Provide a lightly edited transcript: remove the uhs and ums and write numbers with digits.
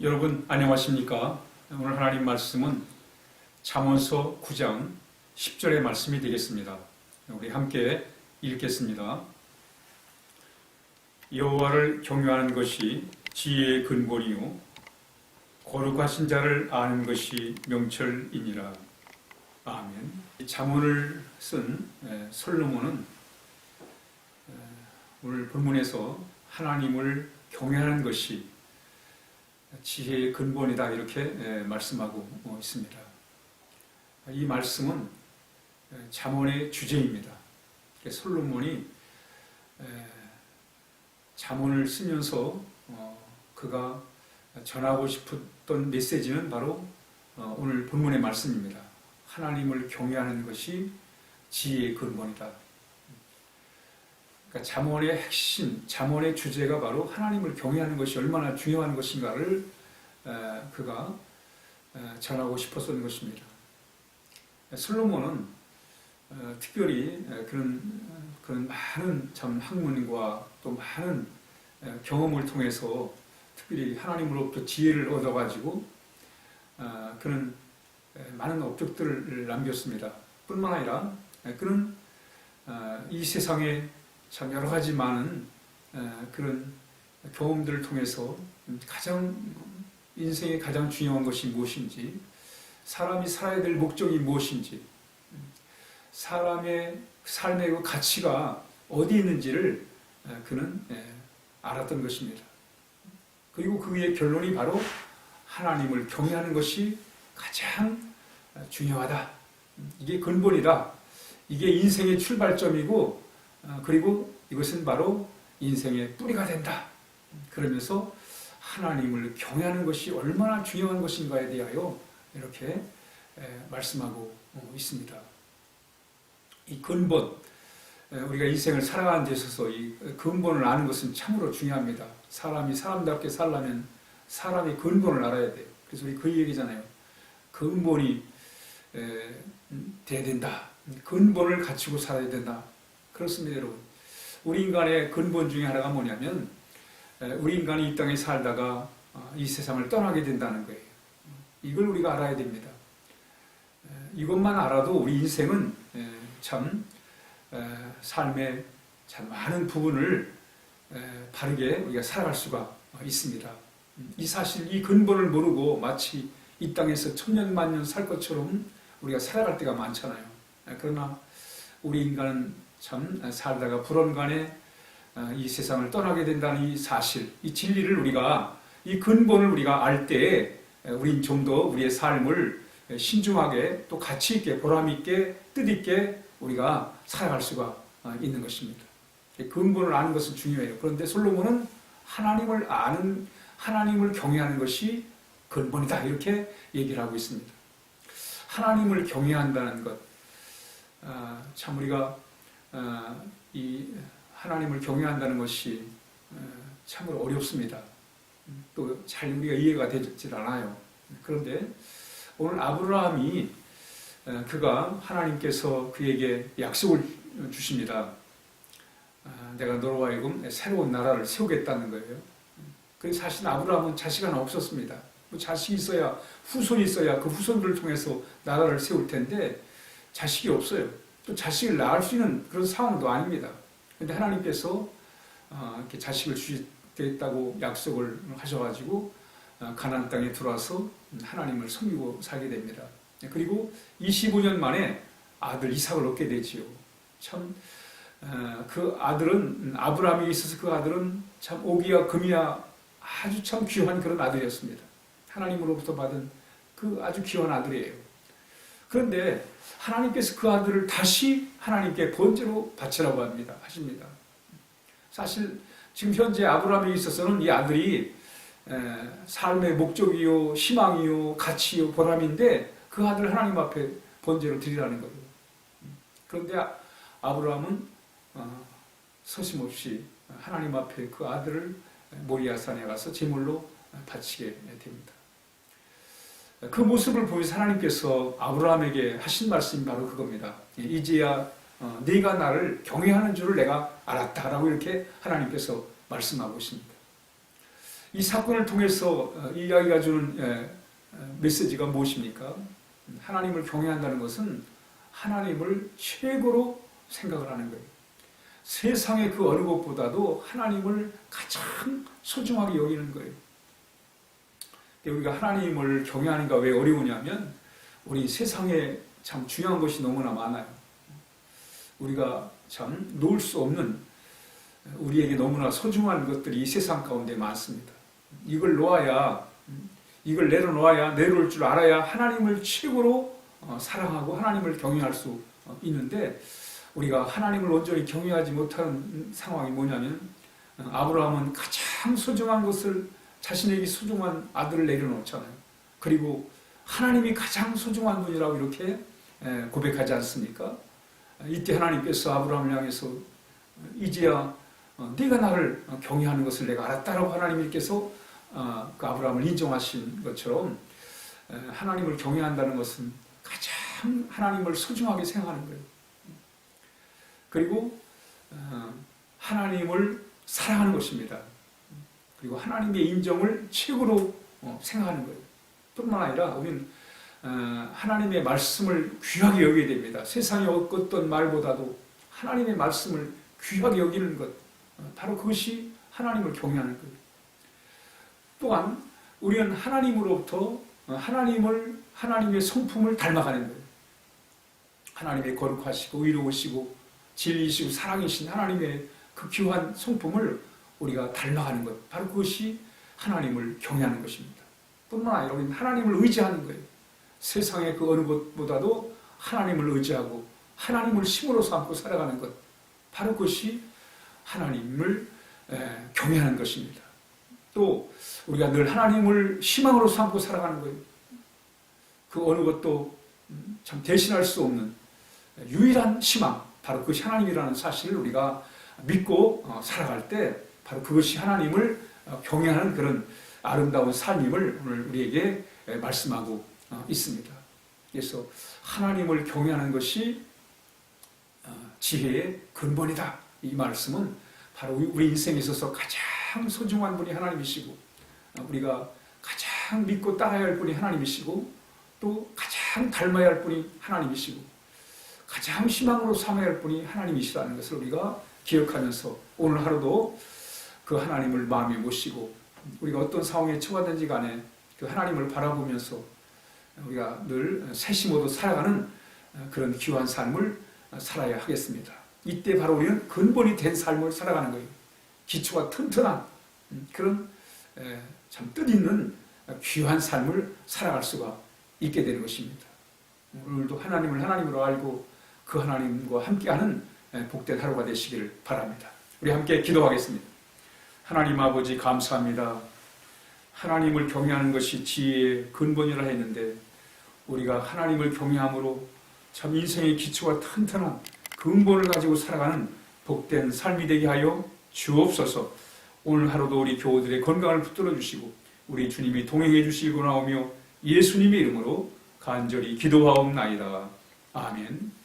여러분 안녕하십니까? 오늘 하나님 말씀은 잠언서 9장 10절의 말씀이 되겠습니다. 우리 함께 읽겠습니다. 여호와를 경외하는 것이 지혜의 근본이요 거룩하신 자를 아는 것이 명철이니라. 아멘. 잠언을 쓴 솔로몬은 오늘 본문에서 하나님을 경외하는 것이 지혜의 근본이다 이렇게 말씀하고 있습니다. 이 말씀은 잠언의 주제입니다. 솔로몬이 잠언을 쓰면서 그가 전하고 싶었던 메시지는 바로 오늘 본문의 말씀입니다. 하나님을 경외하는 것이 지혜의 근본이다. 그러니까 잠언의 핵심, 잠언의 주제가 바로 하나님을 경외하는 것이 얼마나 중요한 것인가를 그가 전하고 싶었던 것입니다. 솔로몬은 특별히 그런 많은 참 학문과 또 많은 경험을 통해서 특별히 하나님으로부터 지혜를 얻어가지고 그는 많은 업적들을 남겼습니다. 뿐만 아니라 그는 이 세상에 참 여러 가지 많은 그런 경험들을 통해서 인생의 가장 중요한 것이 무엇인지, 사람이 살아야 될 목적이 무엇인지, 사람의 삶의 그 가치가 어디 있는지를 그는 알았던 것입니다. 그리고 그의 결론이 바로 하나님을 경외하는 것이 가장 중요하다. 이게 근본이다. 이게 인생의 출발점이고 그리고 이것은 바로 인생의 뿌리가 된다. 그러면서 하나님을 경외하는 것이 얼마나 중요한 것인가에 대하여 이렇게 말씀하고 있습니다. 이 근본, 우리가 인생을 살아가는 데 있어서 이 근본을 아는 것은 참으로 중요합니다. 사람이 사람답게 살려면 사람의 근본을 알아야 돼요. 그래서 우리 그 얘기잖아요. 근본이 돼야 된다. 근본을 갖추고 살아야 된다. 그렇습니다, 여러분. 우리 인간의 근본 중에 하나가 뭐냐면 우리 인간이 이 땅에 살다가 이 세상을 떠나게 된다는 거예요. 이걸 우리가 알아야 됩니다. 이것만 알아도 우리 인생은 참 삶의 참 많은 부분을 바르게 우리가 살아갈 수가 있습니다. 이 사실, 이 근본을 모르고 마치 이 땅에서 천년만년 살 것처럼 우리가 살아갈 때가 많잖아요. 그러나 우리 인간은 참 살다가 불언간에 이 세상을 떠나게 된다는 이 사실, 이 진리를 우리가, 이 근본을 우리가 알 때에 우린 좀 더 우리의 삶을 신중하게 또 가치 있게 보람 있게 뜻 있게 우리가 살아갈 수가 있는 것입니다. 근본을 아는 것은 중요해요. 그런데 솔로몬은 하나님을 경외하는 것이 근본이다 이렇게 얘기를 하고 있습니다. 하나님을 경외한다는 것, 참 우리가 이 하나님을 경외한다는 것이 참으로 어렵습니다. 또 잘 우리가 이해가 되질 않아요. 그런데 오늘 아브라함이 그가 하나님께서 그에게 약속을 주십니다. 내가 너로 하여금 새로운 나라를 세우겠다는 거예요. 그래서 사실 아브라함은 자식 하나 없었습니다. 자식이 있어야, 후손이 있어야 그 후손들을 통해서 나라를 세울 텐데 자식이 없어요. 또 자식을 낳을 수 있는 그런 상황도 아닙니다. 그런데 하나님께서 이렇게 자식을 주시겠다고 약속을 하셔가지고 가나안 땅에 들어와서 하나님을 섬기고 살게 됩니다. 그리고 25년 만에 아들 이삭을 얻게 되지요. 참 그 아들은, 아브라함이 있어서 그 아들은 참 오기와 금이야 아주 참 귀한 그런 아들이었습니다. 하나님으로부터 받은 그 아주 귀한 아들이에요. 그런데 하나님께서 그 아들을 다시 하나님께 번제로 바치라고 하십니다. 사실 지금 현재 아브라함에 있어서는 이 아들이 삶의 목적이요, 희망이요, 가치요, 보람인데 그 아들을 하나님 앞에 번제로 드리라는 거예요. 그런데 아브라함은 서심없이 하나님 앞에 그 아들을 모리아산에 가서 제물로 바치게 됩니다. 그 모습을 보면서 하나님께서 아브라함에게 하신 말씀이 바로 그겁니다. 이제야 네가 나를 경외하는 줄을 내가 알았다라고 이렇게 하나님께서 말씀하고 있습니다. 이 사건을 통해서 이 이야기가 주는 메시지가 무엇입니까? 하나님을 경외한다는 것은 하나님을 최고로 생각을 하는 거예요. 세상의 그 어느 것보다도 하나님을 가장 소중하게 여기는 거예요. 우리가 하나님을 경외하는가 왜 어려우냐면 우리 세상에 참 중요한 것이 너무나 많아요. 우리가 참 놓을 수 없는 우리에게 너무나 소중한 것들이 이 세상 가운데 많습니다. 이걸 놓아야, 이걸 내려놓아야, 내려올 줄 알아야 하나님을 최고로 사랑하고 하나님을 경외할 수 있는데 우리가 하나님을 온전히 경외하지 못하는 상황이 뭐냐면 아브라함은 가장 소중한 것을 자신에게 소중한 아들을 내려놓잖아요. 그리고 하나님이 가장 소중한 분이라고 이렇게 고백하지 않습니까? 이때 하나님께서 아브라함을 향해서 이제야 네가 나를 경외하는 것을 내가 알았다라고 하나님께서 그 아브라함을 인정하신 것처럼 하나님을 경외한다는 것은 가장 하나님을 소중하게 생각하는 거예요. 그리고 하나님을 사랑하는 것입니다. 그리고 하나님의 인정을 최고로 생각하는 거예요. 뿐만 아니라 우리는 하나님의 말씀을 귀하게 여겨야 됩니다. 세상의 어떤 말보다도 하나님의 말씀을 귀하게 여기는 것, 바로 그것이 하나님을 경외하는 거예요. 또한 우리는 하나님으로부터 하나님의 성품을 닮아가는 거예요. 하나님의 거룩하시고 의로우시고 진리이시고 사랑이신 하나님의 그 귀한 성품을 우리가 닮아가는 것, 바로 그것이 하나님을 경외하는 것입니다. 뿐만 아니라 우리는 하나님을 의지하는 거예요. 세상의 그 어느 것보다도 하나님을 의지하고 하나님을 힘으로 삼고 살아가는 것, 바로 그것이 하나님을 경외하는 것입니다. 또 우리가 늘 하나님을 희망으로 삼고 살아가는 거예요. 그 어느 것도 참 대신할 수 없는 유일한 희망, 바로 그것이 하나님이라는 사실을 우리가 믿고 살아갈 때 바로 그것이 하나님을 경외하는 그런 아름다운 삶임을 오늘 우리에게 말씀하고 있습니다. 그래서 하나님을 경외하는 것이 지혜의 근본이다. 이 말씀은 바로 우리 인생에 있어서 가장 소중한 분이 하나님이시고 우리가 가장 믿고 따라야 할 분이 하나님이시고 또 가장 닮아야 할 분이 하나님이시고 가장 희망으로 삼아야 할 분이 하나님이시라는 것을 우리가 기억하면서 오늘 하루도 그 하나님을 마음에 모시고 우리가 어떤 상황에 처하든지 간에 그 하나님을 바라보면서 우리가 늘 세심으로 살아가는 그런 귀한 삶을 살아야 하겠습니다. 이때 바로 우리는 근본이 된 삶을 살아가는 거예요. 기초가 튼튼한 그런 참 뜻있는 귀한 삶을 살아갈 수가 있게 되는 것입니다. 오늘도 하나님을 하나님으로 알고 그 하나님과 함께하는 복된 하루가 되시길 바랍니다. 우리 함께 기도하겠습니다. 하나님 아버지 감사합니다. 하나님을 경외하는 것이 지혜의 근본이라 했는데 우리가 하나님을 경외함으로 참 인생의 기초가 튼튼한 근본을 가지고 살아가는 복된 삶이 되게 하여 주옵소서. 오늘 하루도 우리 교우들의 건강을 붙들어 주시고 우리 주님이 동행해 주시고 나오며 예수님의 이름으로 간절히 기도하옵나이다. 아멘.